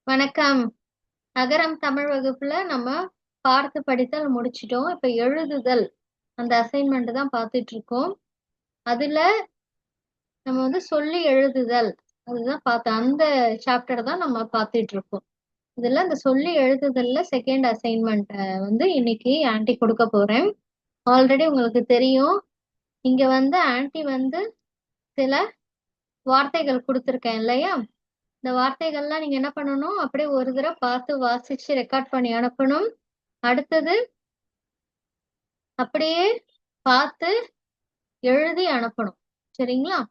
வணக்கம். அகரம் தமிழ் வகுப்புல நம்ம பார்த்து படித்தல் முடிச்சிட்டோம். இப்ப எழுதுதல் அந்த அசைன்மெண்ட் தான் பார்த்துட்டு இருக்கோம். அதுல நம்ம சொல்லி எழுதுதல் அதுதான் பார்த்தோம். அந்த சாப்டர் தான் நம்ம பார்த்துட்டு இருக்கோம். இதுல இந்த சொல்லி எழுதுதல்ல செகண்ட் அசைன்மெண்ட் இன்னைக்கு ஆன்ட்டி கொடுக்க போறேன். ஆல்ரெடி உங்களுக்கு தெரியும். இங்க ஆன்ட்டி சில வார்த்தைகள் கொடுத்துருக்கேன் இல்லையா? இந்த வார்த்தைகள்லாம் நீங்க என்ன பண்ணணும், அப்படியே ஒரு தடவை பார்த்து வாசிச்சு ரெக்கார்ட் பண்ணி அனுப்பணும். அடுத்தது அப்படியே பார்த்து எழுதி அனுப்பணும். சரிங்களா?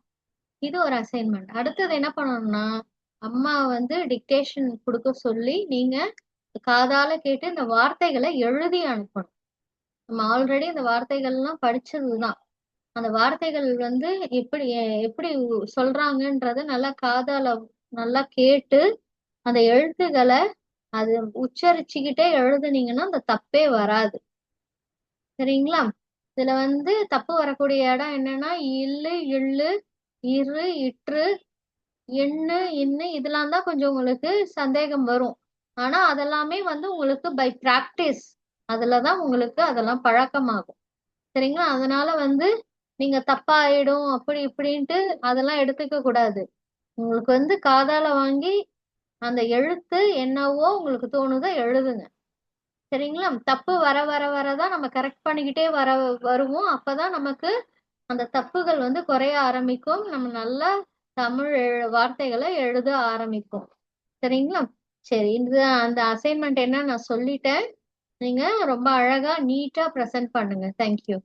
இது ஒரு அசைன்மெண்ட். அடுத்தது என்ன பண்ணணும்னா, அம்மா டிக்டேஷன் கொடுக்க சொல்லி நீங்க காதால கேட்டு இந்த வார்த்தைகளை எழுதி அனுப்பணும். நம்ம ஆல்ரெடி இந்த வார்த்தைகள்லாம் படிச்சதுதான். அந்த வார்த்தைகள் எப்படி எப்படி சொல்றாங்கன்றத நல்லா காதால நல்லா கேட்டு அந்த எழுத்துக்களை அது உச்சரிச்சுக்கிட்டே எழுதுனீங்கன்னா அந்த தப்பே வராது. சரிங்களா? இதுல தப்பு வரக்கூடிய இடம் என்னன்னா, இல்லு, இள்ளு, இரு, இற்று, எண்ணு, இன்னு இதெல்லாம் தான் கொஞ்சம் உங்களுக்கு சந்தேகம் வரும். ஆனா அதெல்லாமே உங்களுக்கு பை பிராக்டிஸ் அதுலதான் உங்களுக்கு அதெல்லாம் பழக்கமாகும். சரிங்களா? அதனால நீங்க தப்பா ஆயிடும் அப்படி இப்படின்ட்டு அதெல்லாம் எடுத்துக்க கூடாது. உங்களுக்கு காதால வாங்கி அந்த எழுத்து என்னவோ உங்களுக்கு தோணுதோ எழுதுங்க. சரிங்களா? தப்பு வர வர வரதான் நம்ம கரெக்ட் பண்ணிக்கிட்டே வருவோம். அப்பதான் நமக்கு அந்த தப்புகள் குறைய ஆரம்பிக்கும். நம்ம நல்லா தமிழ் வார்த்தைகளை எழுத ஆரம்பிக்கும். சரிங்களா? சரி, இந்த அந்த அசைன்மெண்ட் என்ன நான் சொல்லிட்டேன். நீங்க ரொம்ப அழகா நீட்டா ப்ரெசென்ட் பண்ணுங்க. தேங்க்யூ.